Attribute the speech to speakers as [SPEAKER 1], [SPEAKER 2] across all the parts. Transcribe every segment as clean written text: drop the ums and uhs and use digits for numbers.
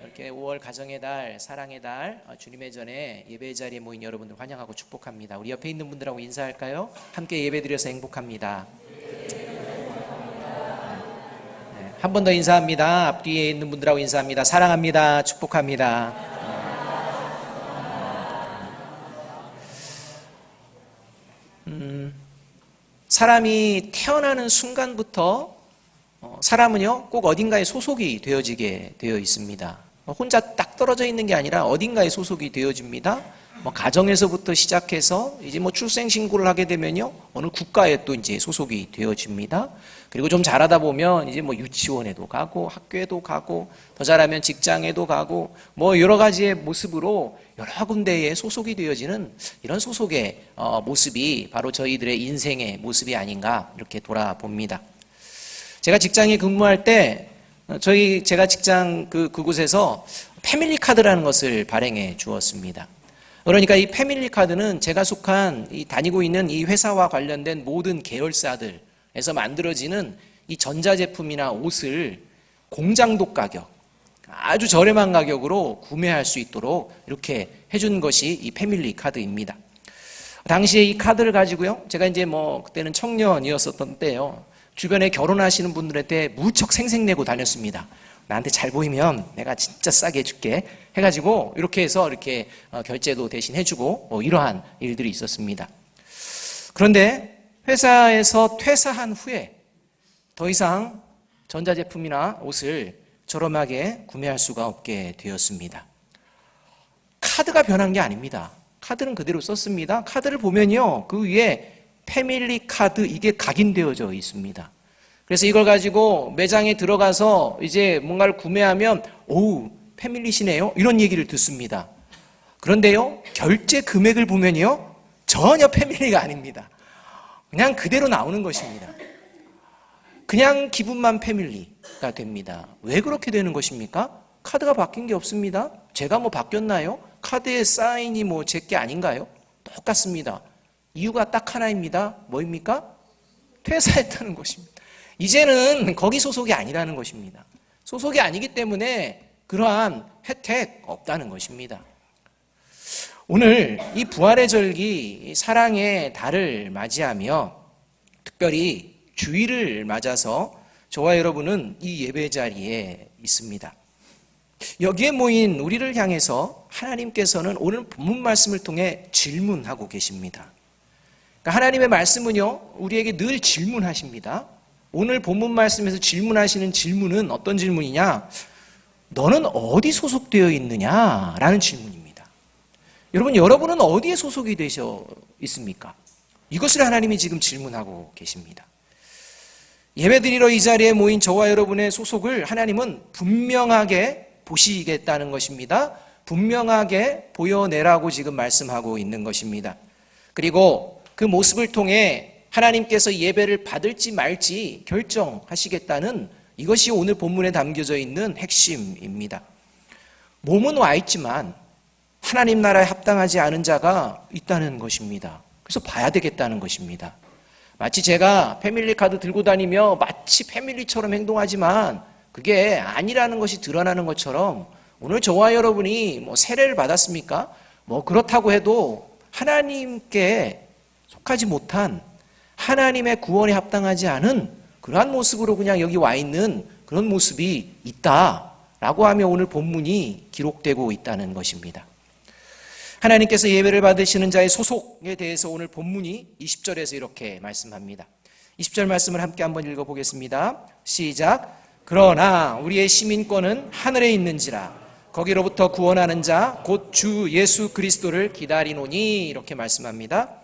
[SPEAKER 1] 이렇게 5월 가정의 달, 사랑의 달, 주님의 전에 예배 자리에 모인 여러분들 환영하고 축복합니다. 우리 옆에 있는 분들하고 인사할까요? 함께 예배드려서 행복합니다. 한 번 더 인사합니다. 앞뒤에 있는 분들하고 인사합니다. 사랑합니다. 축복합니다. 사람이 태어나는 순간부터 사람은요 꼭 어딘가에 소속이 되어지게 되어 있습니다. 혼자 딱 떨어져 있는 게 아니라 어딘가에 소속이 되어집니다. 가정에서부터 시작해서 이제 출생신고를 하게 되면요 어느 국가에 또 이제 소속이 되어집니다. 그리고 좀 잘하다 보면 이제 유치원에도 가고 학교에도 가고 더 잘하면 직장에도 가고 여러 가지의 모습으로 여러 군데에 소속이 되어지는 이런 소속의 모습이 바로 저희들의 인생의 모습이 아닌가 이렇게 돌아봅니다. 제가 직장에 근무할 때 제가 직장 그곳에서 패밀리 카드라는 것을 발행해 주었습니다. 그러니까 이 패밀리 카드는 제가 속한 다니고 있는 이 회사와 관련된 모든 계열사들에서 만들어지는 이 전자제품이나 옷을 공장독 가격, 아주 저렴한 가격으로 구매할 수 있도록 이렇게 해준 것이 이 패밀리 카드입니다. 당시에 이 카드를 가지고요, 제가 이제 그때는 청년이었었던 때요, 주변에 결혼하시는 분들한테 무척 생색내고 다녔습니다. 나한테 잘 보이면 내가 진짜 싸게 해줄게 해가지고 이렇게 해서 이렇게 결제도 대신 해주고 이러한 일들이 있었습니다. 그런데 회사에서 퇴사한 후에 더 이상 전자제품이나 옷을 저렴하게 구매할 수가 없게 되었습니다. 카드가 변한 게 아닙니다. 카드는 그대로 썼습니다. 카드를 보면요 그 위에 패밀리 카드 이게 각인되어져 있습니다. 그래서 이걸 가지고 매장에 들어가서 이제 뭔가를 구매하면 오우 패밀리시네요 이런 얘기를 듣습니다. 그런데요 결제 금액을 보면요 전혀 패밀리가 아닙니다. 그냥 그대로 나오는 것입니다. 그냥 기분만 패밀리가 됩니다. 왜 그렇게 되는 것입니까? 카드가 바뀐 게 없습니다. 제가 바뀌었나요? 카드의 사인이 제게 아닌가요? 똑같습니다. 이유가 딱 하나입니다. 뭐입니까? 퇴사했다는 것입니다. 이제는 거기 소속이 아니라는 것입니다. 소속이 아니기 때문에 그러한 혜택 없다는 것입니다. 오늘 이 부활의 절기 사랑의 달을 맞이하며 특별히 주일을 맞아서 저와 여러분은 이 예배 자리에 있습니다. 여기에 모인 우리를 향해서 하나님께서는 오늘 본문 말씀을 통해 질문하고 계십니다. 하나님의 말씀은요 우리에게 늘 질문하십니다. 오늘 본문 말씀에서 질문하시는 질문은 어떤 질문이냐? 너는 어디 소속되어 있느냐? 라는 질문입니다. 여러분은 어디에 소속이 되셔 있습니까? 이것을 하나님이 지금 질문하고 계십니다. 예배드리러 이 자리에 모인 저와 여러분의 소속을 하나님은 분명하게 보시겠다는 것입니다. 분명하게 보여내라고 지금 말씀하고 있는 것입니다. 그리고 그 모습을 통해 하나님께서 예배를 받을지 말지 결정하시겠다는 이것이 오늘 본문에 담겨져 있는 핵심입니다. 몸은 와 있지만 하나님 나라에 합당하지 않은 자가 있다는 것입니다. 그래서 봐야 되겠다는 것입니다. 마치 제가 패밀리 카드 들고 다니며 마치 패밀리처럼 행동하지만 그게 아니라는 것이 드러나는 것처럼 오늘 저와 여러분이 세례를 받았습니까? 그렇다고 해도 하나님께 속하지 못한 하나님의 구원에 합당하지 않은 그러한 모습으로 그냥 여기 와 있는 그런 모습이 있다라고 하며 오늘 본문이 기록되고 있다는 것입니다. 하나님께서 예배를 받으시는 자의 소속에 대해서 오늘 본문이 20절에서 이렇게 말씀합니다. 20절 말씀을 함께 한번 읽어보겠습니다. 시작. 그러나 우리의 시민권은 하늘에 있는지라 거기로부터 구원하는 자 곧 주 예수 그리스도를 기다리노니 이렇게 말씀합니다.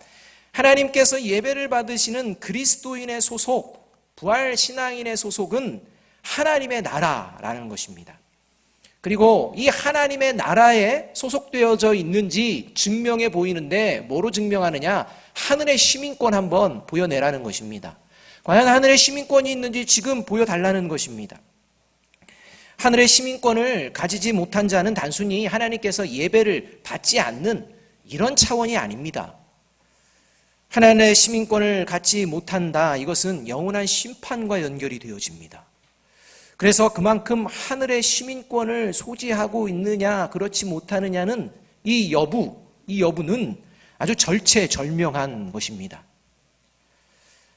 [SPEAKER 1] 하나님께서 예배를 받으시는 그리스도인의 소속, 부활신앙인의 소속은 하나님의 나라라는 것입니다. 그리고 이 하나님의 나라에 소속되어져 있는지 증명해 보이는데 뭐로 증명하느냐? 하늘의 시민권 한번 보여내라는 것입니다. 과연 하늘의 시민권이 있는지 지금 보여달라는 것입니다. 하늘의 시민권을 가지지 못한 자는 단순히 하나님께서 예배를 받지 않는 이런 차원이 아닙니다. 하나님의 시민권을 갖지 못한다. 이것은 영원한 심판과 연결이 되어집니다. 그래서 그만큼 하늘의 시민권을 소지하고 있느냐 그렇지 못하느냐는 이 여부는 아주 절체절명한 것입니다.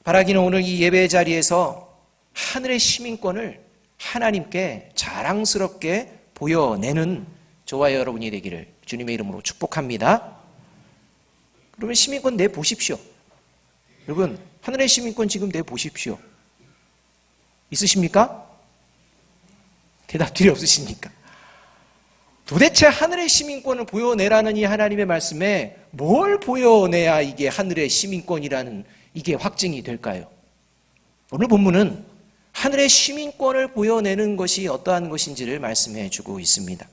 [SPEAKER 1] 바라기는 오늘 이 예배 자리에서 하늘의 시민권을 하나님께 자랑스럽게 보여내는 저와 여러분이 되기를 주님의 이름으로 축복합니다. 그러면 시민권 내보십시오. 여러분, 하늘의 시민권 지금 내보십시오. 있으십니까? 대답들이 없으십니까? 도대체 하늘의 시민권을 보여내라는 이 하나님의 말씀에 뭘 보여내야 이게 하늘의 시민권이라는 이게 확증이 될까요? 오늘 본문은 하늘의 시민권을 보여내는 것이 어떠한 것인지를 말씀해 주고 있습니다.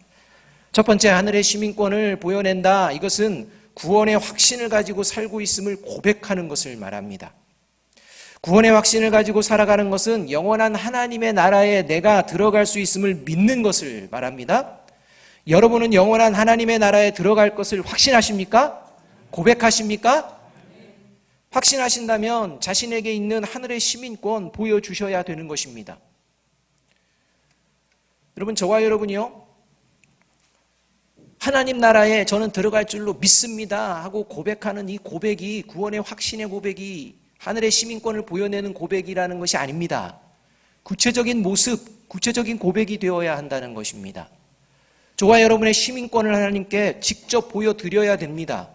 [SPEAKER 1] 첫 번째, 하늘의 시민권을 보여낸다. 이것은 구원의 확신을 가지고 살고 있음을 고백하는 것을 말합니다. 구원의 확신을 가지고 살아가는 것은 영원한 하나님의 나라에 내가 들어갈 수 있음을 믿는 것을 말합니다. 여러분은 영원한 하나님의 나라에 들어갈 것을 확신하십니까? 고백하십니까? 확신하신다면 자신에게 있는 하늘의 시민권 보여주셔야 되는 것입니다. 여러분, 저와 여러분이요, 하나님 나라에 저는 들어갈 줄로 믿습니다 하고 고백하는 이 고백이, 구원의 확신의 고백이 하늘의 시민권을 보여내는 고백이라는 것이 아닙니다. 구체적인 모습, 구체적인 고백이 되어야 한다는 것입니다. 저와 여러분의 시민권을 하나님께 직접 보여드려야 됩니다.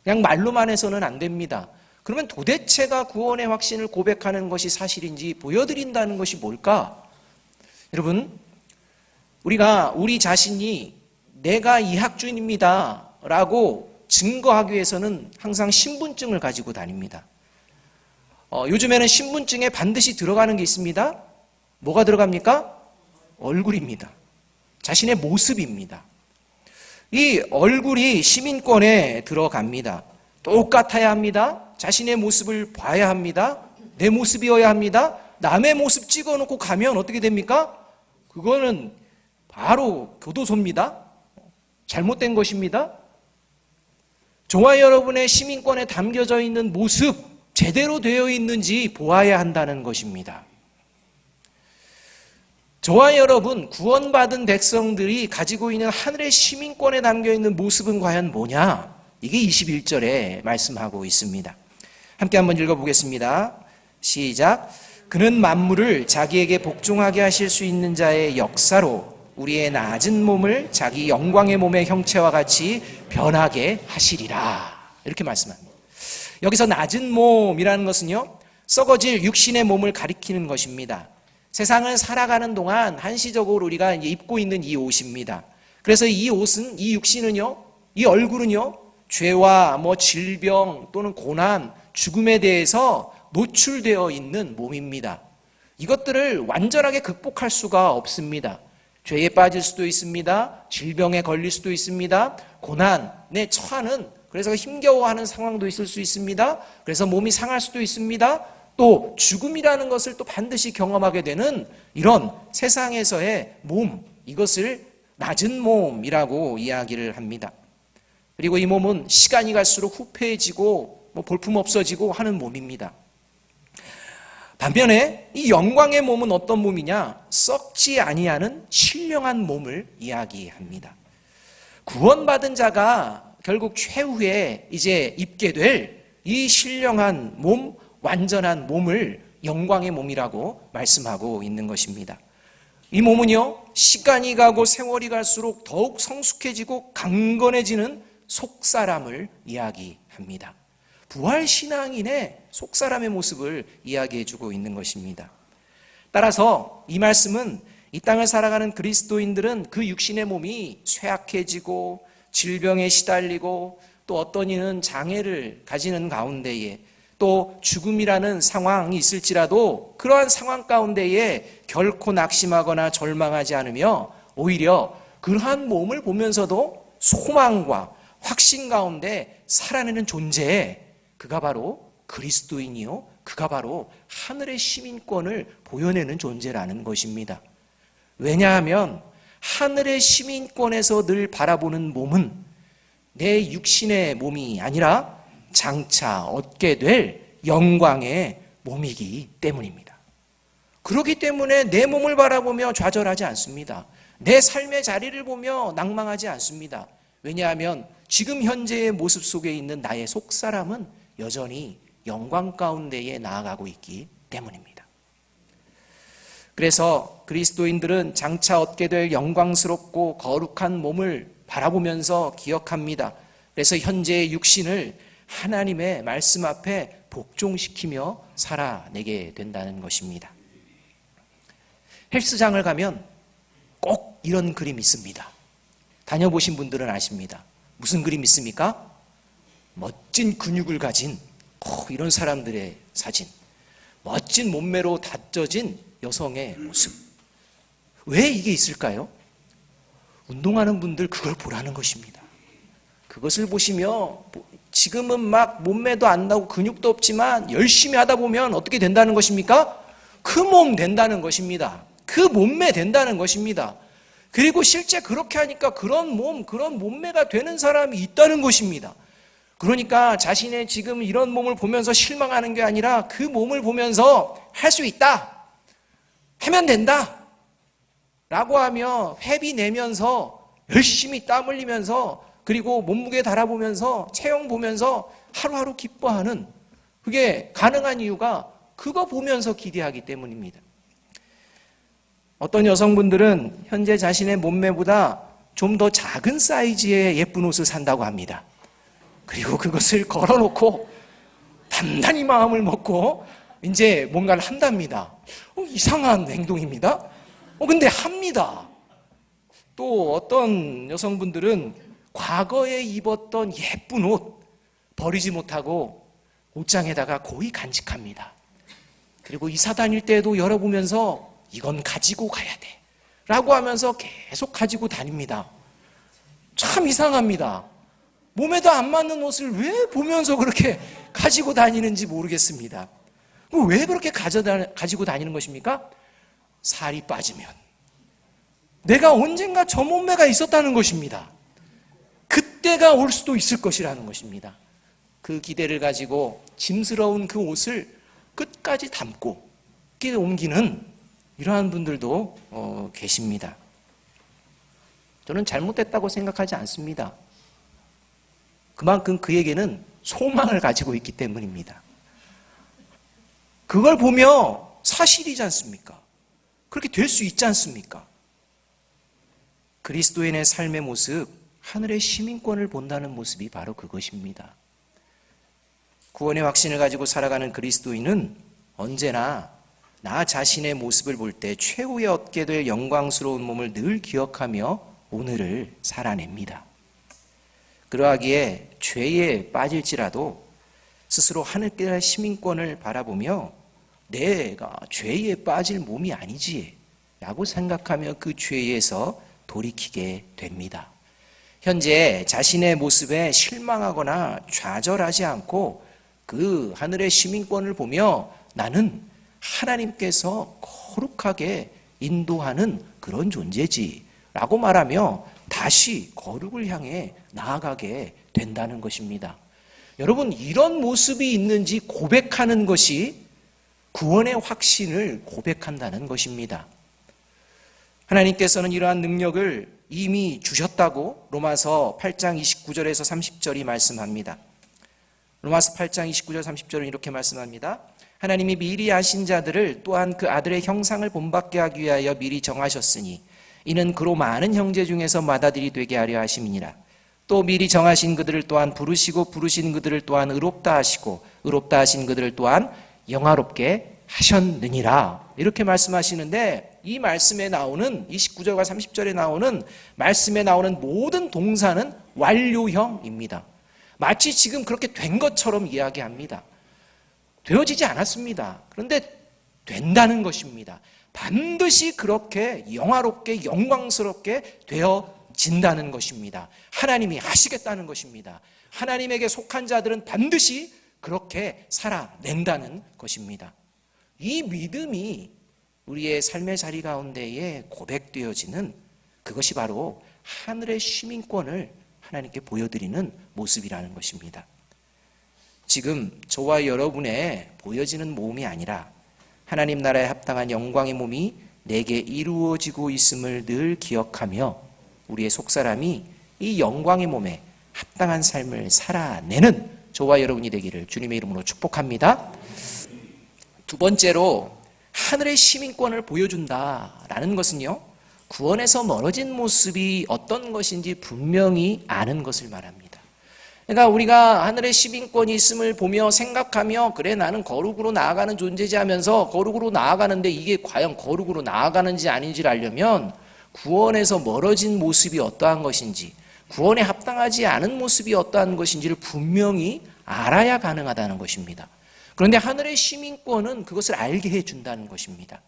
[SPEAKER 1] 그냥 말로만 해서는 안 됩니다. 그러면 도대체가 구원의 확신을 고백하는 것이 사실인지 보여드린다는 것이 뭘까? 여러분, 우리가 우리 자신이 내가 이학주입니다 라고 증거하기 위해서는 항상 신분증을 가지고 다닙니다. 요즘에는 신분증에 반드시 들어가는 게 있습니다. 뭐가 들어갑니까? 얼굴입니다. 자신의 모습입니다. 이 얼굴이 시민권에 들어갑니다. 똑같아야 합니다. 자신의 모습을 봐야 합니다. 내 모습이어야 합니다. 남의 모습 찍어놓고 가면 어떻게 됩니까? 그거는 바로 교도소입니다. 잘못된 것입니다. 저와 여러분의 시민권에 담겨져 있는 모습 제대로 되어 있는지 보아야 한다는 것입니다. 저와 여러분, 구원받은 백성들이 가지고 있는 하늘의 시민권에 담겨있는 모습은 과연 뭐냐? 이게 21절에 말씀하고 있습니다. 함께 한번 읽어보겠습니다. 시작. 그는 만물을 자기에게 복종하게 하실 수 있는 자의 역사로 우리의 낮은 몸을 자기 영광의 몸의 형체와 같이 변하게 하시리라. 이렇게 말씀합니다. 여기서 낮은 몸이라는 것은요, 썩어질 육신의 몸을 가리키는 것입니다. 세상을 살아가는 동안 한시적으로 우리가 입고 있는 이 옷입니다. 그래서 이 옷은, 이 육신은요, 이 얼굴은요, 죄와 질병 또는 고난, 죽음에 대해서 노출되어 있는 몸입니다. 이것들을 완전하게 극복할 수가 없습니다. 죄에 빠질 수도 있습니다. 질병에 걸릴 수도 있습니다. 고난에 처하는, 그래서 힘겨워하는 상황도 있을 수 있습니다. 그래서 몸이 상할 수도 있습니다. 또 죽음이라는 것을 또 반드시 경험하게 되는 이런 세상에서의 몸, 이것을 낮은 몸이라고 이야기를 합니다. 그리고 이 몸은 시간이 갈수록 후패해지고 볼품 없어지고 하는 몸입니다. 반면에 이 영광의 몸은 어떤 몸이냐? 썩지 아니하는 신령한 몸을 이야기합니다. 구원받은 자가 결국 최후에 이제 입게 될 이 신령한 몸, 완전한 몸을 영광의 몸이라고 말씀하고 있는 것입니다. 이 몸은요, 시간이 가고 세월이 갈수록 더욱 성숙해지고 강건해지는 속사람을 이야기합니다. 부활신앙인의 속사람의 모습을 이야기해주고 있는 것입니다. 따라서 이 말씀은 이 땅을 살아가는 그리스도인들은 그 육신의 몸이 쇠약해지고 질병에 시달리고 또 어떤 이는 장애를 가지는 가운데에 또 죽음이라는 상황이 있을지라도 그러한 상황 가운데에 결코 낙심하거나 절망하지 않으며 오히려 그러한 몸을 보면서도 소망과 확신 가운데 살아내는 존재, 그가 바로 그리스도인이요, 그가 바로 하늘의 시민권을 보여내는 존재라는 것입니다. 왜냐하면 하늘의 시민권에서 늘 바라보는 몸은 내 육신의 몸이 아니라 장차 얻게 될 영광의 몸이기 때문입니다. 그렇기 때문에 내 몸을 바라보며 좌절하지 않습니다. 내 삶의 자리를 보며 낭망하지 않습니다. 왜냐하면 지금 현재의 모습 속에 있는 나의 속사람은 여전히 영광 가운데에 나아가고 있기 때문입니다. 그래서 그리스도인들은 장차 얻게 될 영광스럽고 거룩한 몸을 바라보면서 기억합니다. 그래서 현재의 육신을 하나님의 말씀 앞에 복종시키며 살아내게 된다는 것입니다. 헬스장을 가면 꼭 이런 그림이 있습니다. 다녀보신 분들은 아십니다. 무슨 그림 있습니까? 멋진 근육을 가진 이런 사람들의 사진, 멋진 몸매로 다져진 여성의 모습. 왜 이게 있을까요? 운동하는 분들 그걸 보라는 것입니다. 그것을 보시며 지금은 막 몸매도 안 나고 근육도 없지만 열심히 하다 보면 어떻게 된다는 것입니까? 그 몸 된다는 것입니다. 그 몸매 된다는 것입니다. 그리고 실제 그렇게 하니까 그런 몸매가 되는 사람이 있다는 것입니다. 그러니까 자신의 지금 이런 몸을 보면서 실망하는 게 아니라 그 몸을 보면서 할 수 있다, 하면 된다 라고 하며 회비 내면서 열심히 땀 흘리면서 그리고 몸무게 달아보면서 체형 보면서 하루하루 기뻐하는, 그게 가능한 이유가 그거 보면서 기대하기 때문입니다. 어떤 여성분들은 현재 자신의 몸매보다 좀 더 작은 사이즈의 예쁜 옷을 산다고 합니다. 그리고 그것을 걸어놓고 단단히 마음을 먹고 이제 뭔가를 한답니다. 이상한 행동입니다. 근데 합니다. 또 어떤 여성분들은 과거에 입었던 예쁜 옷 버리지 못하고 옷장에다가 고이 간직합니다. 그리고 이사 다닐 때도 열어보면서 이건 가지고 가야 돼 라고 하면서 계속 가지고 다닙니다. 참 이상합니다. 몸에도 안 맞는 옷을 왜 보면서 그렇게 가지고 다니는지 모르겠습니다. 왜 그렇게 가지고 다니는 것입니까? 살이 빠지면 내가 언젠가 저 몸매가 있었다는 것입니다. 그때가 올 수도 있을 것이라는 것입니다. 그 기대를 가지고 짐스러운 그 옷을 끝까지 담고 옮기는 이러한 분들도 계십니다. 저는 잘못됐다고 생각하지 않습니다. 그만큼 그에게는 소망을 가지고 있기 때문입니다. 그걸 보며 사실이지 않습니까? 그렇게 될 수 있지 않습니까? 그리스도인의 삶의 모습, 하늘의 시민권을 본다는 모습이 바로 그것입니다. 구원의 확신을 가지고 살아가는 그리스도인은 언제나 나 자신의 모습을 볼 때 최후에 얻게 될 영광스러운 몸을 늘 기억하며 오늘을 살아냅니다. 그러하기에 죄에 빠질지라도 스스로 하늘의 시민권을 바라보며 내가 죄에 빠질 몸이 아니지 라고 생각하며 그 죄에서 돌이키게 됩니다. 현재 자신의 모습에 실망하거나 좌절하지 않고 그 하늘의 시민권을 보며 나는 하나님께서 거룩하게 인도하는 그런 존재지 라고 말하며 다시 거룩을 향해 나아가게 된다는 것입니다. 여러분, 이런 모습이 있는지 고백하는 것이 구원의 확신을 고백한다는 것입니다. 하나님께서는 이러한 능력을 이미 주셨다고 로마서 8장 29절에서 30절이 말씀합니다. 로마서 8장 29절 30절은 이렇게 말씀합니다. 하나님이 미리 아신 자들을 또한 그 아들의 형상을 본받게 하기 위하여 미리 정하셨으니 이는 그로 많은 형제 중에서 맏아들이 되게 하려 하심이니라. 또 미리 정하신 그들을 또한 부르시고 부르신 그들을 또한 의롭다 하시고 의롭다 하신 그들을 또한 영화롭게 하셨느니라. 이렇게 말씀하시는데 이 말씀에 나오는 29절과 30절에 나오는 말씀에 나오는 모든 동사는 완료형입니다. 마치 지금 그렇게 된 것처럼 이야기합니다. 되어지지 않았습니다. 그런데 된다는 것입니다. 반드시 그렇게 영화롭게 영광스럽게 되어진다는 것입니다. 하나님이 하시겠다는 것입니다. 하나님에게 속한 자들은 반드시 그렇게 살아낸다는 것입니다. 이 믿음이 우리의 삶의 자리 가운데에 고백되어지는 그것이 바로 하늘의 시민권을 하나님께 보여드리는 모습이라는 것입니다. 지금 저와 여러분의 보여지는 몸이 아니라 하나님 나라에 합당한 영광의 몸이 내게 이루어지고 있음을 늘 기억하며 우리의 속사람이 이 영광의 몸에 합당한 삶을 살아내는 저와 여러분이 되기를 주님의 이름으로 축복합니다. 두 번째로 하늘의 시민권을 보여준다라는 것은요, 구원에서 멀어진 모습이 어떤 것인지 분명히 아는 것을 말합니다. 그러니까 우리가 하늘의 시민권이 있음을 보며 생각하며 그래 나는 거룩으로 나아가는 존재지 하면서 거룩으로 나아가는데 이게 과연 거룩으로 나아가는지 아닌지를 알려면 구원에서 멀어진 모습이 어떠한 것인지, 구원에 합당하지 않은 모습이 어떠한 것인지를 분명히 알아야 가능하다는 것입니다. 그런데 하늘의 시민권은 그것을 알게 해준다는 것입니다.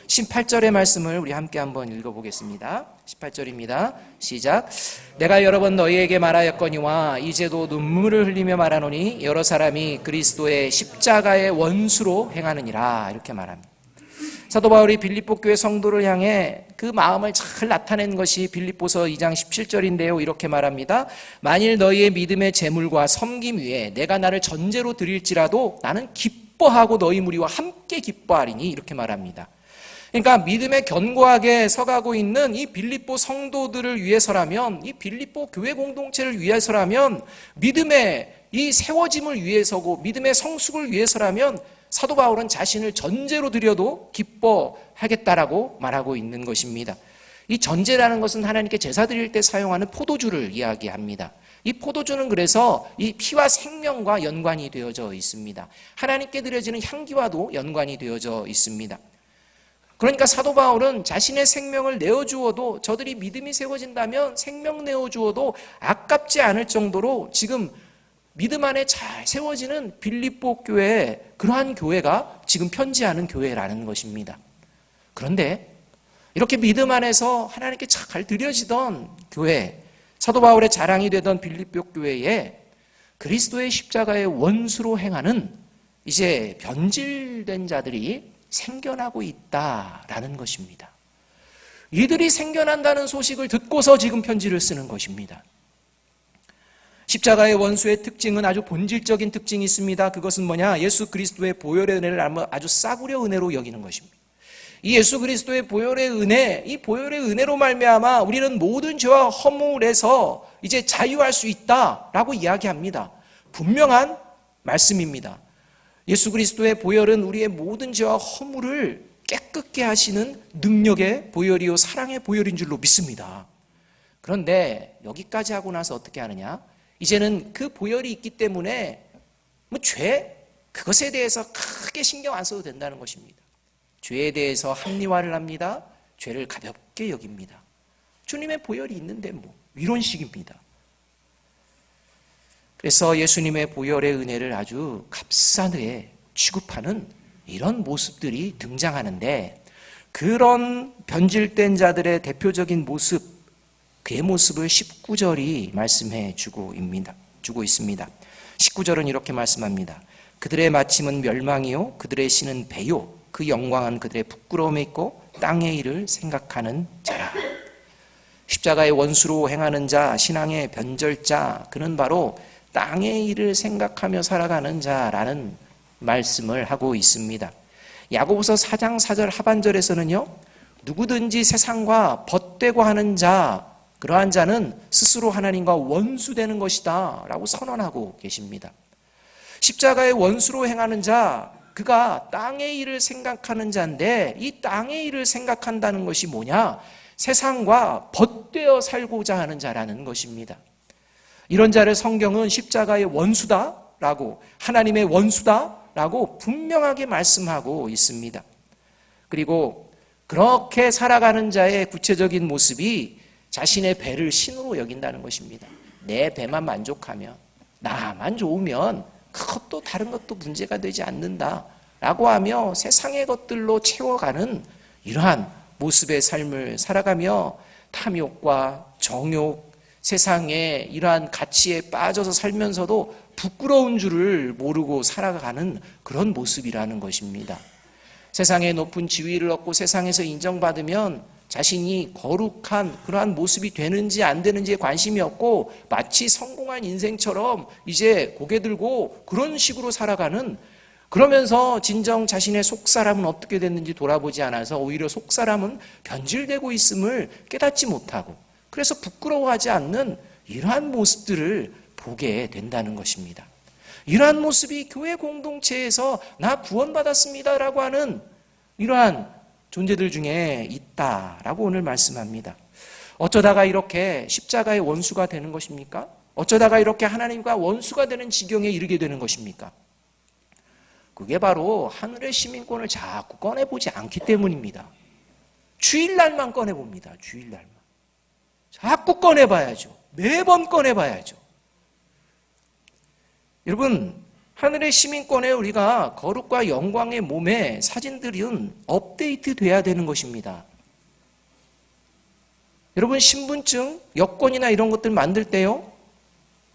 [SPEAKER 1] 18절의 말씀을 우리 함께 한번 읽어보겠습니다. 18절입니다. 시작. 내가 여러 번 너희에게 말하였거니와 이제도 눈물을 흘리며 말하노니 여러 사람이 그리스도의 십자가의 원수로 행하느니라. 이렇게 말합니다. 사도 바울이 빌립보 교회 성도를 향해 그 마음을 잘 나타낸 것이 빌립보서 2장 17절인데요. 이렇게 말합니다. 만일 너희의 믿음의 재물과 섬김 위에 내가 나를 전제로 드릴지라도 나는 기뻐하고 너희 무리와 함께 기뻐하리니. 이렇게 말합니다. 그러니까 믿음에 견고하게 서가고 있는 이 빌립보 성도들을 위해서라면, 이 빌립보 교회 공동체를 위해서라면, 믿음의 이 세워짐을 위해서고 믿음의 성숙을 위해서라면 사도 바울은 자신을 전제로 드려도 기뻐하겠다라고 말하고 있는 것입니다. 이 전제라는 것은 하나님께 제사 드릴 때 사용하는 포도주를 이야기합니다. 이 포도주는 그래서 이 피와 생명과 연관이 되어져 있습니다. 하나님께 드려지는 향기와도 연관이 되어져 있습니다. 그러니까 사도 바울은 자신의 생명을 내어주어도, 저들이 믿음이 세워진다면 생명 내어주어도 아깝지 않을 정도로 지금 믿음 안에 잘 세워지는 빌립보 교회, 그러한 교회가 지금 편지하는 교회라는 것입니다. 그런데 이렇게 믿음 안에서 하나님께 잘 드려지던 교회, 사도 바울의 자랑이 되던 빌립보 교회에 그리스도의 십자가의 원수로 행하는 이제 변질된 자들이 생겨나고 있다라는 것입니다. 이들이 생겨난다는 소식을 듣고서 지금 편지를 쓰는 것입니다. 십자가의 원수의 특징은 아주 본질적인 특징이 있습니다. 그것은 뭐냐? 예수 그리스도의 보혈의 은혜를 아주 싸구려 은혜로 여기는 것입니다. 이 예수 그리스도의 보혈의 은혜, 이 보혈의 은혜로 말미암아 우리는 모든 죄와 허물에서 이제 자유할 수 있다라고 이야기합니다. 분명한 말씀입니다. 예수 그리스도의 보혈은 우리의 모든 죄와 허물을 깨끗게 하시는 능력의 보혈이요 사랑의 보혈인 줄로 믿습니다. 그런데 여기까지 하고 나서 어떻게 하느냐? 이제는 그 보혈이 있기 때문에 그것에 대해서 크게 신경 안 써도 된다는 것입니다. 죄에 대해서 합리화를 합니다. 죄를 가볍게 여깁니다. 주님의 보혈이 있는데 이런 식입니다. 그래서 예수님의 보혈의 은혜를 아주 값싸게 취급하는 이런 모습들이 등장하는데, 그런 변질된 자들의 대표적인 모습, 그의 모습을 19절이 말씀해 주고 있습니다. 19절은 이렇게 말씀합니다. 그들의 마침은 멸망이요 그들의 신은 배요 그 영광은 그들의 부끄러움에 있고 땅의 일을 생각하는 자라. 십자가의 원수로 행하는 자, 신앙의 변절자, 그는 바로 땅의 일을 생각하며 살아가는 자라는 말씀을 하고 있습니다. 야고보서 4장 4절 하반절에서는요, 누구든지 세상과 벗되고 하는 자, 그러한 자는 스스로 하나님과 원수되는 것이다 라고 선언하고 계십니다. 십자가의 원수로 행하는 자, 그가 땅의 일을 생각하는 자인데, 이 땅의 일을 생각한다는 것이 뭐냐? 세상과 벗되어 살고자 하는 자라는 것입니다. 이런 자를 성경은 십자가의 원수다라고, 하나님의 원수다라고 분명하게 말씀하고 있습니다. 그리고 그렇게 살아가는 자의 구체적인 모습이 자신의 배를 신으로 여긴다는 것입니다. 내 배만 만족하면, 나만 좋으면 그것도 다른 것도 문제가 되지 않는다라고 하며 세상의 것들로 채워가는 이러한 모습의 삶을 살아가며 탐욕과 정욕, 세상의 이러한 가치에 빠져서 살면서도 부끄러운 줄을 모르고 살아가는 그런 모습이라는 것입니다. 세상의 높은 지위를 얻고 세상에서 인정받으면 자신이 거룩한 그러한 모습이 되는지 안 되는지에 관심이 없고 마치 성공한 인생처럼 이제 고개 들고 그런 식으로 살아가는 그러면서 진정 자신의 속사람은 어떻게 됐는지 돌아보지 않아서 오히려 속사람은 변질되고 있음을 깨닫지 못하고, 그래서 부끄러워하지 않는 이러한 모습들을 보게 된다는 것입니다. 이러한 모습이 교회 공동체에서 나 구원받았습니다라고 하는 이러한 존재들 중에 있다라고 오늘 말씀합니다. 어쩌다가 이렇게 십자가의 원수가 되는 것입니까? 어쩌다가 이렇게 하나님과 원수가 되는 지경에 이르게 되는 것입니까? 그게 바로 하늘의 시민권을 자꾸 꺼내보지 않기 때문입니다. 주일날만 꺼내봅니다. 주일날만. 자꾸 꺼내봐야죠. 매번 꺼내봐야죠. 여러분, 하늘의 시민권에 우리가 거룩과 영광의 몸의 사진들은 업데이트 돼야 되는 것입니다. 여러분, 신분증, 여권이나 이런 것들 만들 때요,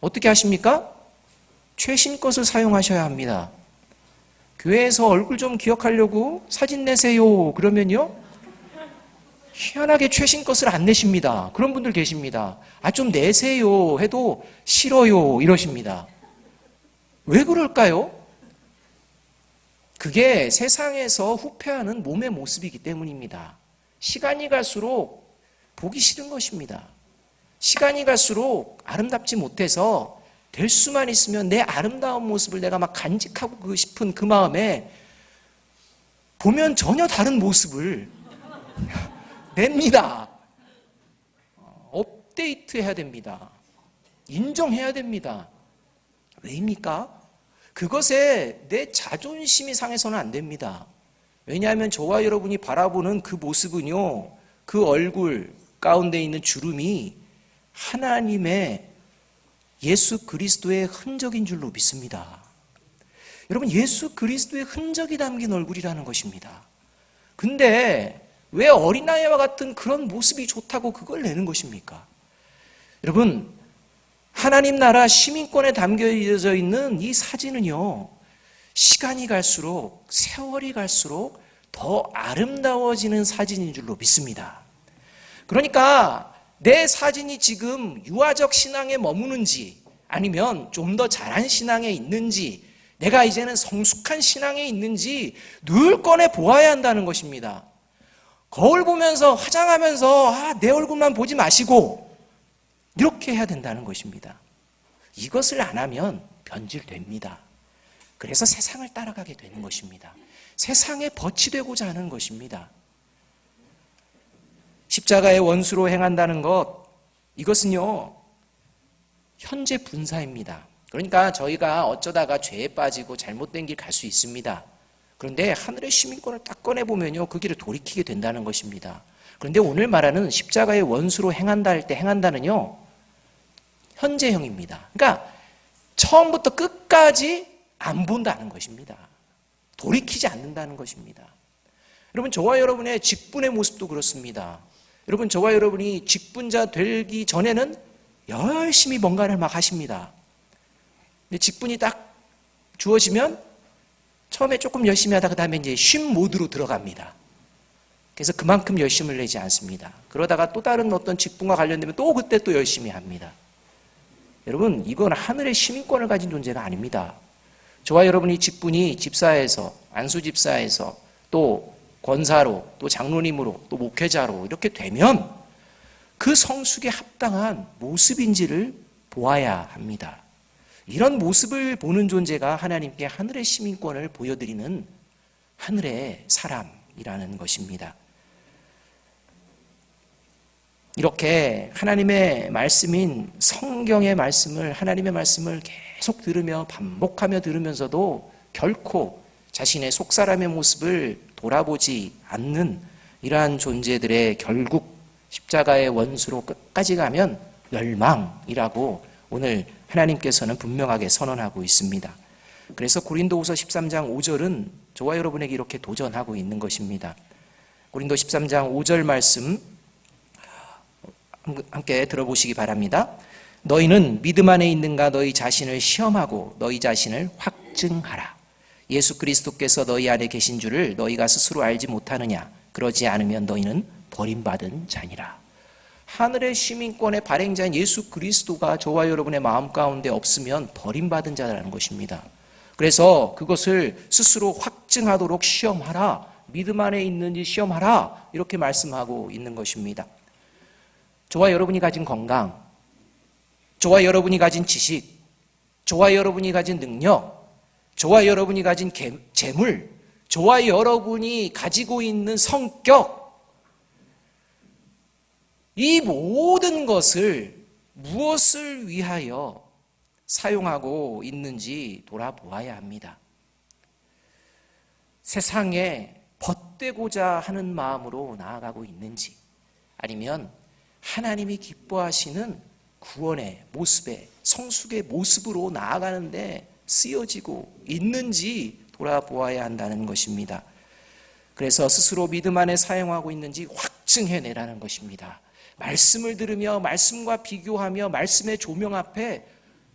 [SPEAKER 1] 어떻게 하십니까? 최신 것을 사용하셔야 합니다. 교회에서 얼굴 좀 기억하려고 사진 내세요 그러면요, 희한하게 최신 것을 안 내십니다. 그런 분들 계십니다. 좀 내세요 해도 싫어요 이러십니다. 왜 그럴까요? 그게 세상에서 후패하는 몸의 모습이기 때문입니다. 시간이 갈수록 보기 싫은 것입니다. 시간이 갈수록 아름답지 못해서 될 수만 있으면 내 아름다운 모습을 내가 막 간직하고 싶은 그 마음에 보면 전혀 다른 모습을 냅니다. 업데이트해야 됩니다. 인정해야 됩니다. 왜입니까? 그것에 내 자존심이 상해서는 안 됩니다. 왜냐하면 저와 여러분이 바라보는 그 모습은요, 그 얼굴 가운데 있는 주름이 하나님의 예수 그리스도의 흔적인 줄로 믿습니다. 여러분, 예수 그리스도의 흔적이 담긴 얼굴이라는 것입니다. 근데 왜 어린아이와 같은 그런 모습이 좋다고 그걸 내는 것입니까? 여러분, 하나님 나라 시민권에 담겨져 있는 이 사진은요, 시간이 갈수록, 세월이 갈수록 더 아름다워지는 사진인 줄로 믿습니다. 그러니까 내 사진이 지금 유아적 신앙에 머무는지 아니면 좀 더 잘한 신앙에 있는지, 내가 이제는 성숙한 신앙에 있는지 늘 꺼내 보아야 한다는 것입니다. 거울 보면서 화장하면서 내 얼굴만 보지 마시고 이렇게 해야 된다는 것입니다. 이것을 안 하면 변질됩니다. 그래서 세상을 따라가게 되는 것입니다. 세상에 벗이 되고자 하는 것입니다. 십자가의 원수로 행한다는 것, 이것은요, 현재 분사입니다. 그러니까 저희가 어쩌다가 죄에 빠지고 잘못된 길 갈 수 있습니다. 그런데 하늘의 시민권을 딱 꺼내보면요, 그 길을 돌이키게 된다는 것입니다. 그런데 오늘 말하는 십자가의 원수로 행한다 할 때 행한다는요, 현재형입니다. 그러니까 처음부터 끝까지 안 본다는 것입니다. 돌이키지 않는다는 것입니다. 여러분, 저와 여러분의 직분의 모습도 그렇습니다. 여러분, 저와 여러분이 직분자 되기 전에는 열심히 뭔가를 막 하십니다. 근데 직분이 딱 주어지면 처음에 조금 열심히 하다 그 다음에 이제 쉼 모드로 들어갑니다. 그래서 그만큼 열심을 내지 않습니다. 그러다가 또 다른 어떤 직분과 관련되면 또 그때 또 열심히 합니다. 여러분, 이건 하늘의 시민권을 가진 존재가 아닙니다. 저와 여러분이 직분이 집사에서, 안수집사에서, 또 권사로, 또 장로님으로, 또 목회자로 이렇게 되면 그 성숙에 합당한 모습인지를 보아야 합니다. 이런 모습을 보는 존재가 하나님께 하늘의 시민권을 보여드리는 하늘의 사람이라는 것입니다. 이렇게 하나님의 말씀인 성경의 말씀을, 하나님의 말씀을 계속 들으며 반복하며 들으면서도 결코 자신의 속사람의 모습을 돌아보지 않는 이러한 존재들의 결국 십자가의 원수로 끝까지 가면 멸망이라고 오늘 하나님께서는 분명하게 선언하고 있습니다. 그래서 고린도후서 13장 5절은 저와 여러분에게 이렇게 도전하고 있는 것입니다. 고린도 13장 5절 말씀 함께 들어보시기 바랍니다. 너희는 믿음 안에 있는가 너희 자신을 시험하고 너희 자신을 확증하라. 예수 그리스도께서 너희 안에 계신 줄을 너희가 스스로 알지 못하느냐. 그러지 않으면 너희는 버림받은 자니라. 하늘의 시민권의 발행자인 예수 그리스도가 저와 여러분의 마음 가운데 없으면 버림받은 자라는 것입니다. 그래서 그것을 스스로 확증하도록 시험하라. 믿음 안에 있는지 시험하라. 이렇게 말씀하고 있는 것입니다. 저와 여러분이 가진 건강, 저와 여러분이 가진 지식, 저와 여러분이 가진 능력, 저와 여러분이 가진 재물, 저와 여러분이 가지고 있는 성격, 이 모든 것을 무엇을 위하여 사용하고 있는지 돌아보아야 합니다. 세상에 벗되고자 하는 마음으로 나아가고 있는지, 아니면 하나님이 기뻐하시는 구원의 모습에, 성숙의 모습으로 나아가는데 쓰여지고 있는지 돌아보아야 한다는 것입니다. 그래서 스스로 믿음 안에 사용하고 있는지 확증해내라는 것입니다. 말씀을 들으며 말씀과 비교하며 말씀의 조명 앞에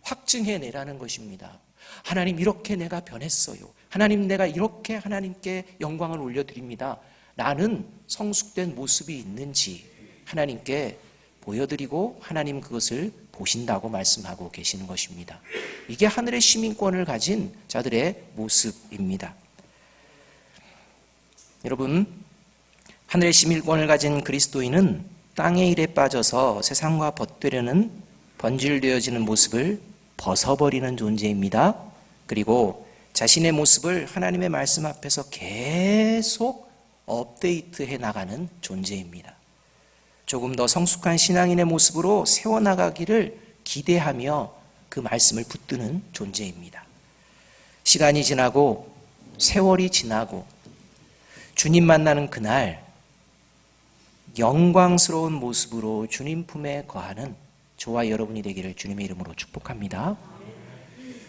[SPEAKER 1] 확증해내라는 것입니다. 하나님, 이렇게 내가 변했어요. 하나님, 내가 이렇게 하나님께 영광을 올려드립니다. 나는 성숙된 모습이 있는지 하나님께 보여드리고 하나님 그것을 보신다고 말씀하고 계시는 것입니다. 이게 하늘의 시민권을 가진 자들의 모습입니다. 여러분, 하늘의 시민권을 가진 그리스도인은 땅의 일에 빠져서 세상과 벗되려는 번질되어지는 모습을 벗어버리는 존재입니다. 그리고 자신의 모습을 하나님의 말씀 앞에서 계속 업데이트해 나가는 존재입니다. 조금 더 성숙한 신앙인의 모습으로 세워나가기를 기대하며 그 말씀을 붙드는 존재입니다. 시간이 지나고 세월이 지나고 주님 만나는 그날 영광스러운 모습으로 주님 품에 거하는 저와 여러분이 되기를 주님의 이름으로 축복합니다.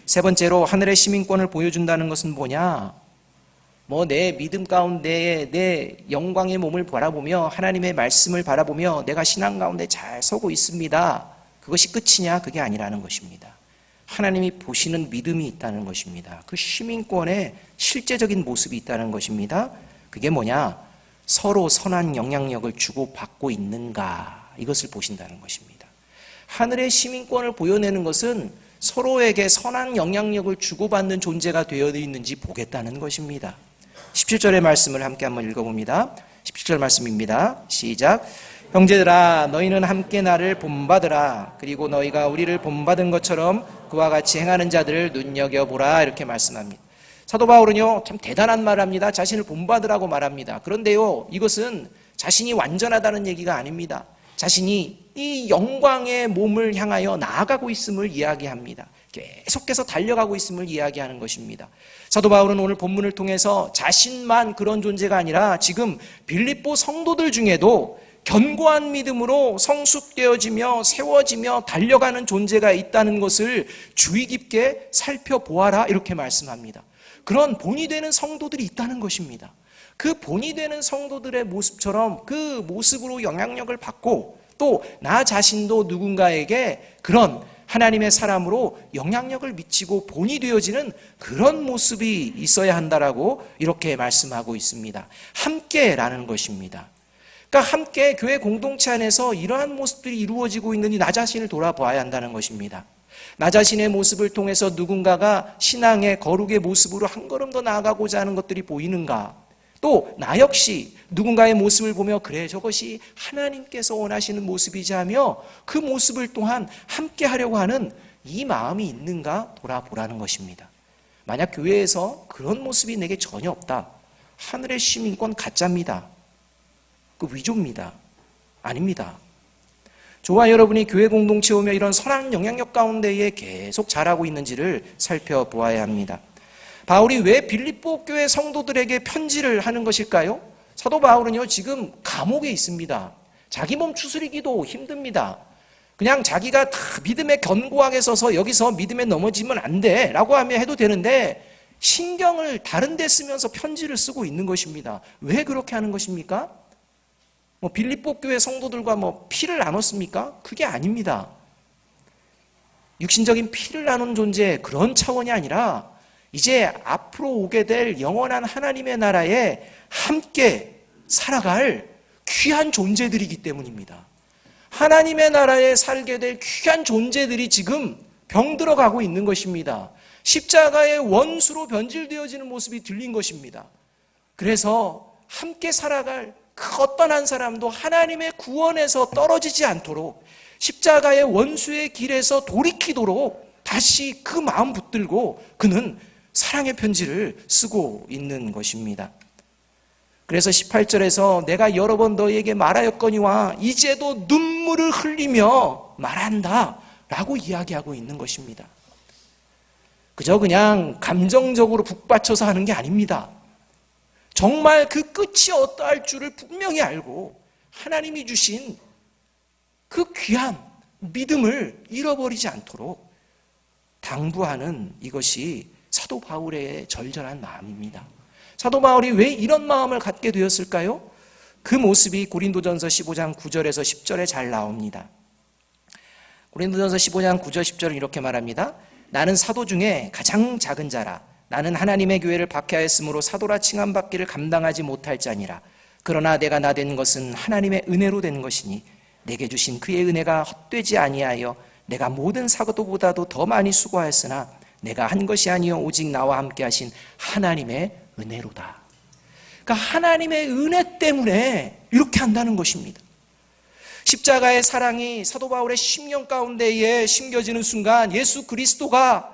[SPEAKER 1] 세 번째로 하늘의 시민권을 보여준다는 것은 뭐냐? 내 믿음 가운데 내 영광의 몸을 바라보며 하나님의 말씀을 바라보며 내가 신앙 가운데 잘 서고 있습니다. 그것이 끝이냐? 그게 아니라는 것입니다. 하나님이 보시는 믿음이 있다는 것입니다. 그 시민권의 실제적인 모습이 있다는 것입니다. 그게 뭐냐? 서로 선한 영향력을 주고받고 있는가? 이것을 보신다는 것입니다. 하늘의 시민권을 보여내는 것은 서로에게 선한 영향력을 주고받는 존재가 되어 있는지 보겠다는 것입니다. 17절의 말씀을 함께 한번 읽어봅니다. 17절 말씀입니다. 시작. 형제들아, 너희는 함께 나를 본받으라. 그리고 너희가 우리를 본받은 것처럼 그와 같이 행하는 자들을 눈여겨보라. 이렇게 말씀합니다. 사도 바울은요, 참 대단한 말을 합니다. 자신을 본받으라고 말합니다. 그런데요, 이것은 자신이 완전하다는 얘기가 아닙니다. 자신이 이 영광의 몸을 향하여 나아가고 있음을 이야기합니다. 계속해서 달려가고 있음을 이야기하는 것입니다. 사도 바울은 오늘 본문을 통해서 자신만 그런 존재가 아니라 지금 빌립보 성도들 중에도 견고한 믿음으로 성숙되어지며 세워지며 달려가는 존재가 있다는 것을 주의 깊게 살펴보아라, 이렇게 말씀합니다. 그런 본이 되는 성도들이 있다는 것입니다. 그 본이 되는 성도들의 모습처럼 그 모습으로 영향력을 받고 또 나 자신도 누군가에게 그런 하나님의 사람으로 영향력을 미치고 본이 되어지는 그런 모습이 있어야 한다라고 이렇게 말씀하고 있습니다. 함께라는 것입니다. 그러니까 함께 교회 공동체 안에서 이러한 모습들이 이루어지고 있는지 나 자신을 돌아봐야 한다는 것입니다. 나 자신의 모습을 통해서 누군가가 신앙의 거룩의 모습으로 한 걸음 더 나아가고자 하는 것들이 보이는가? 또 나 역시 누군가의 모습을 보며 그래, 저것이 하나님께서 원하시는 모습이지 하며 그 모습을 또한 함께 하려고 하는 이 마음이 있는가 돌아보라는 것입니다. 만약 교회에서 그런 모습이 내게 전혀 없다, 하늘의 시민권 가짜입니다. 그 위조입니다. 아닙니다. 저와 여러분이 교회 공동체에 오며 이런 선한 영향력 가운데에 계속 자라고 있는지를 살펴보아야 합니다. 바울이 왜 빌립보 교회 성도들에게 편지를 하는 것일까요? 사도 바울은요, 지금 감옥에 있습니다. 자기 몸 추스리기도 힘듭니다. 그냥 자기가 다 믿음에 견고하게 서서 여기서 믿음에 넘어지면 안 돼 라고 하면 해도 되는데 신경을 다른 데 쓰면서 편지를 쓰고 있는 것입니다. 왜 그렇게 하는 것입니까? 빌립보 교회 성도들과 피를 나눴습니까? 그게 아닙니다. 육신적인 피를 나눈 존재, 그런 차원이 아니라 이제 앞으로 오게 될 영원한 하나님의 나라에 함께 살아갈 귀한 존재들이기 때문입니다. 하나님의 나라에 살게 될 귀한 존재들이 지금 병들어가고 있는 것입니다. 십자가의 원수로 변질되어지는 모습이 들린 것입니다. 그래서 함께 살아갈 그 어떤 한 사람도 하나님의 구원에서 떨어지지 않도록 십자가의 원수의 길에서 돌이키도록 다시 그 마음 붙들고 그는 사랑의 편지를 쓰고 있는 것입니다. 그래서 18절에서 내가 여러 번 너희에게 말하였거니와 이제도 눈물을 흘리며 말한다 라고 이야기하고 있는 것입니다. 그저 그냥 감정적으로 북받쳐서 하는 게 아닙니다. 정말 그 끝이 어떠할 줄을 분명히 알고 하나님이 주신 그 귀한 믿음을 잃어버리지 않도록 당부하는 이것이 사도 바울의 절절한 마음입니다. 사도 바울이 왜 이런 마음을 갖게 되었을까요? 그 모습이 고린도전서 15장 9절에서 10절에 잘 나옵니다. 고린도전서 15장 9절 10절은 이렇게 말합니다. 나는 사도 중에 가장 작은 자라. 나는 하나님의 교회를 박해하였으므로 사도라 칭함받기를 감당하지 못할 자니라. 그러나 내가 나된 것은 하나님의 은혜로 된 것이니 내게 주신 그의 은혜가 헛되지 아니하여 내가 모든 사도보다도 더 많이 수고하였으나 내가 한 것이 아니요 오직 나와 함께 하신 하나님의 은혜로다. 그러니까 하나님의 은혜 때문에 이렇게 한다는 것입니다. 십자가의 사랑이 사도 바울의 심령 가운데에 심겨지는 순간 예수 그리스도를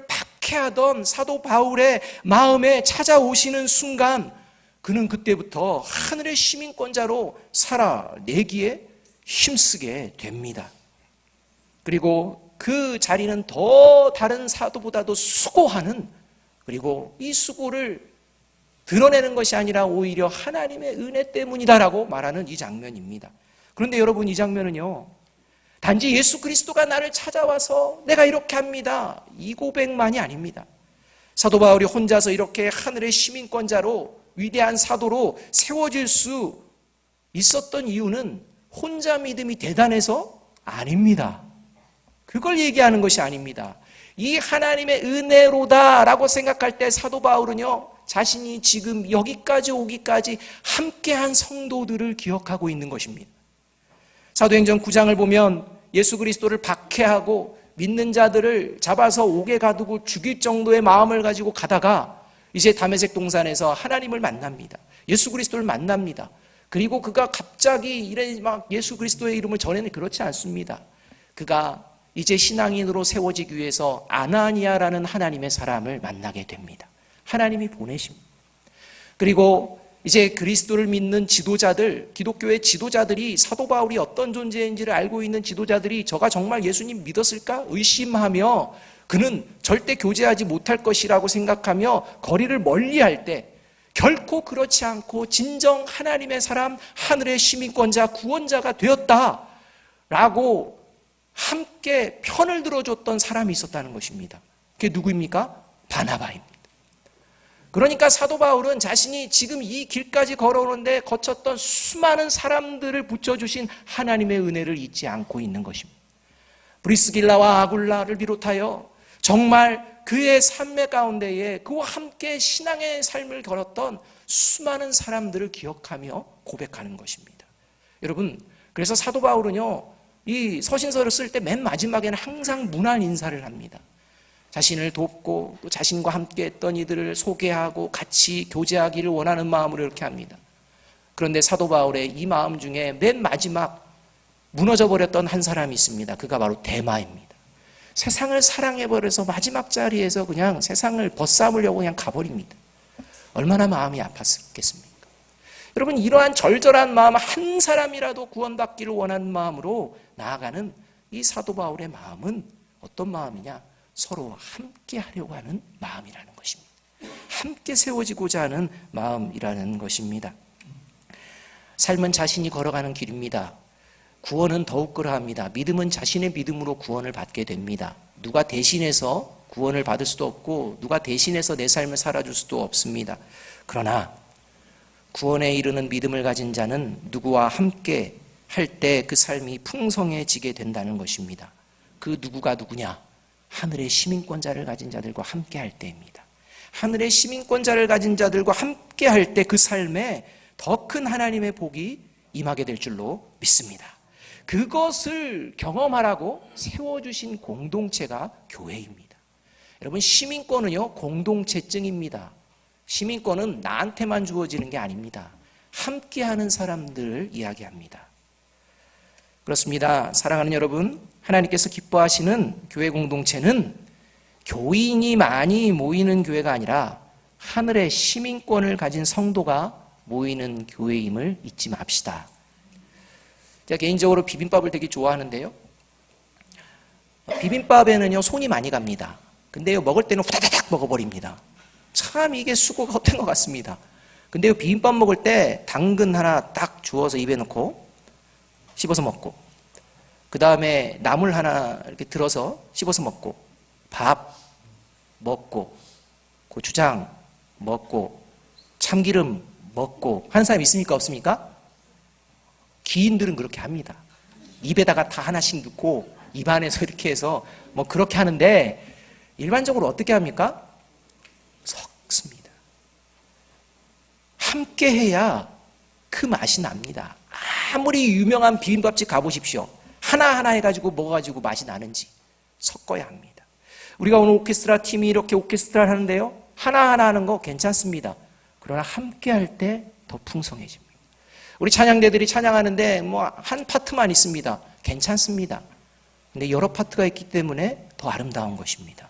[SPEAKER 1] 박해하던 사도 바울의 마음에 찾아오시는 순간 그는 그때부터 하늘의 시민권자로 살아내기에 힘쓰게 됩니다. 그리고 그 자리는 더 다른 사도보다도 수고하는, 그리고 이 수고를 드러내는 것이 아니라 오히려 하나님의 은혜 때문이다라고 말하는 이 장면입니다. 그런데 여러분, 이 장면은요, 단지 예수 그리스도가 나를 찾아와서 내가 이렇게 합니다, 이 고백만이 아닙니다. 사도 바울이 혼자서 이렇게 하늘의 시민권자로 위대한 사도로 세워질 수 있었던 이유는 혼자 믿음이 대단해서 아닙니다. 그걸 얘기하는 것이 아닙니다. 이 하나님의 은혜로다라고 생각할 때 사도 바울은요, 자신이 지금 여기까지 오기까지 함께한 성도들을 기억하고 있는 것입니다. 사도행전 9장을 보면 예수 그리스도를 박해하고 믿는 자들을 잡아서 옥에 가두고 죽일 정도의 마음을 가지고 가다가 이제 다메섹 동산에서 하나님을 만납니다. 예수 그리스도를 만납니다. 그리고 그가 갑자기 이래 막 예수 그리스도의 이름을 전해는 그렇지 않습니다. 그가 이제 신앙인으로 세워지기 위해서 아나니아라는 하나님의 사람을 만나게 됩니다. 하나님이 보내십니다. 그리고 이제 그리스도를 믿는 지도자들, 기독교의 지도자들이 사도 바울이 어떤 존재인지를 알고 있는 지도자들이 저가 정말 예수님 믿었을까 의심하며 그는 절대 교제하지 못할 것이라고 생각하며 거리를 멀리할 때 결코 그렇지 않고 진정 하나님의 사람, 하늘의 시민권자, 구원자가 되었다라고 함께 편을 들어줬던 사람이 있었다는 것입니다. 그게 누구입니까? 바나바입니다. 그러니까 사도 바울은 자신이 지금 이 길까지 걸어오는데 거쳤던 수많은 사람들을 붙여주신 하나님의 은혜를 잊지 않고 있는 것입니다. 브리스길라와 아굴라를 비롯하여 정말 그의 삶의 가운데에 그와 함께 신앙의 삶을 걸었던 수많은 사람들을 기억하며 고백하는 것입니다. 여러분, 그래서 사도 바울은요, 이 서신서를 쓸 때 맨 마지막에는 항상 문안 인사를 합니다. 자신을 돕고 또 자신과 함께 했던 이들을 소개하고 같이 교제하기를 원하는 마음으로 이렇게 합니다. 그런데 사도 바울의 이 마음 중에 맨 마지막 무너져 버렸던 한 사람이 있습니다. 그가 바로 데마입니다. 세상을 사랑해버려서 마지막 자리에서 그냥 세상을 벗삼으려고 그냥 가버립니다. 얼마나 마음이 아팠겠습니까? 여러분, 이러한 절절한 마음, 한 사람이라도 구원받기를 원하는 마음으로 나아가는 이 사도 바울의 마음은 어떤 마음이냐? 서로 함께 하려고 하는 마음이라는 것입니다. 함께 세워지고자 하는 마음이라는 것입니다. 삶은 자신이 걸어가는 길입니다. 구원은 더욱 그러합니다. 믿음은 자신의 믿음으로 구원을 받게 됩니다. 누가 대신해서 구원을 받을 수도 없고 누가 대신해서 내 삶을 살아줄 수도 없습니다. 그러나 구원에 이르는 믿음을 가진 자는 누구와 함께 할 때 그 삶이 풍성해지게 된다는 것입니다. 그 누구가 누구냐? 하늘의 시민권자를 가진 자들과 함께 할 때입니다. 하늘의 시민권자를 가진 자들과 함께 할 때 그 삶에 더 큰 하나님의 복이 임하게 될 줄로 믿습니다. 그것을 경험하라고 세워주신 공동체가 교회입니다. 여러분, 시민권은요, 공동체증입니다. 시민권은 나한테만 주어지는 게 아닙니다. 함께하는 사람들을 이야기합니다. 그렇습니다. 사랑하는 여러분, 하나님께서 기뻐하시는 교회 공동체는 교인이 많이 모이는 교회가 아니라 하늘의 시민권을 가진 성도가 모이는 교회임을 잊지 맙시다. 제가 개인적으로 비빔밥을 되게 좋아하는데요. 비빔밥에는요, 손이 많이 갑니다. 근데요, 먹을 때는 후다닥 먹어버립니다. 참 이게 수고가 헛된 것 같습니다. 근데요, 비빔밥 먹을 때 당근 하나 딱 주워서 입에 넣고 씹어서 먹고, 그 다음에 나물 하나 이렇게 들어서 씹어서 먹고, 밥 먹고, 고추장 먹고, 참기름 먹고 하는 사람 있습니까? 없습니까? 기인들은 그렇게 합니다. 입에다가 다 하나씩 넣고 입 안에서 이렇게 해서 뭐 그렇게 하는데, 일반적으로 어떻게 합니까? 섞습니다. 함께 해야 그 맛이 납니다. 아무리 유명한 비빔밥집 가보십시오. 하나하나 해가지고 먹어가지고 맛이 나는지 섞어야 합니다. 우리가 오늘 오케스트라 팀이 이렇게 오케스트라를 하는데요, 하나하나 하는 거 괜찮습니다. 그러나 함께 할 때 더 풍성해집니다. 우리 찬양대들이 찬양하는데 뭐 한 파트만 있습니다. 괜찮습니다. 근데 여러 파트가 있기 때문에 더 아름다운 것입니다.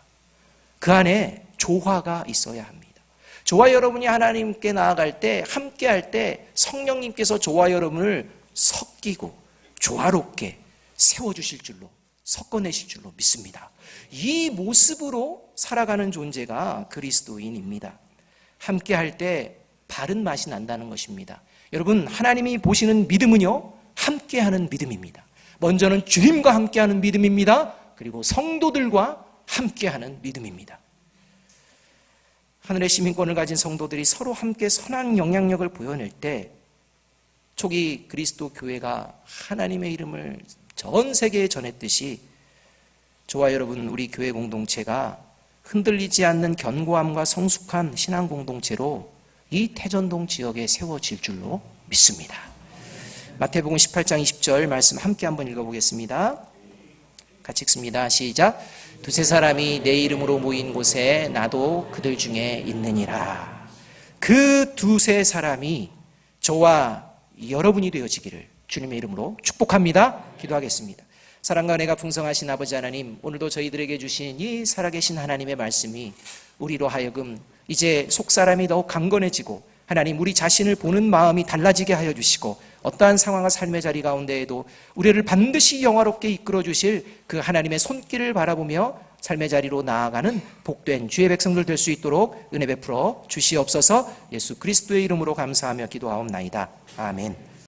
[SPEAKER 1] 그 안에 조화가 있어야 합니다. 저와 여러분이 하나님께 나아갈 때, 함께 할 때 성령님께서 저와 여러분을 섞이고 조화롭게 세워주실 줄로, 섞어내실 줄로 믿습니다. 이 모습으로 살아가는 존재가 그리스도인입니다. 함께 할 때 바른 맛이 난다는 것입니다. 여러분, 하나님이 보시는 믿음은요, 함께하는 믿음입니다. 먼저는 주님과 함께하는 믿음입니다. 그리고 성도들과 함께하는 믿음입니다. 하늘의 시민권을 가진 성도들이 서로 함께 선한 영향력을 보여낼 때, 초기 그리스도 교회가 하나님의 이름을 전 세계에 전했듯이 저와 여러분, 우리 교회 공동체가 흔들리지 않는 견고함과 성숙한 신앙 공동체로 이 태전동 지역에 세워질 줄로 믿습니다. 마태복음 18장 20절 말씀 함께 한번 읽어보겠습니다. 같이 읽습니다. 시작. 두세 사람이 내 이름으로 모인 곳에 나도 그들 중에 있느니라. 그 두세 사람이 저와 여러분이 되어지기를 주님의 이름으로 축복합니다. 기도하겠습니다. 사랑과 은혜가 풍성하신 아버지 하나님, 오늘도 저희들에게 주신 이 살아계신 하나님의 말씀이 우리로 하여금 이제 속사람이 더욱 강건해지고, 하나님, 우리 자신을 보는 마음이 달라지게 하여 주시고, 어떠한 상황과 삶의 자리 가운데에도 우리를 반드시 영화롭게 이끌어 주실 그 하나님의 손길을 바라보며 삶의 자리로 나아가는 복된 주의 백성들 될 수 있도록 은혜 베풀어 주시옵소서. 예수 그리스도의 이름으로 감사하며 기도하옵나이다. 아멘.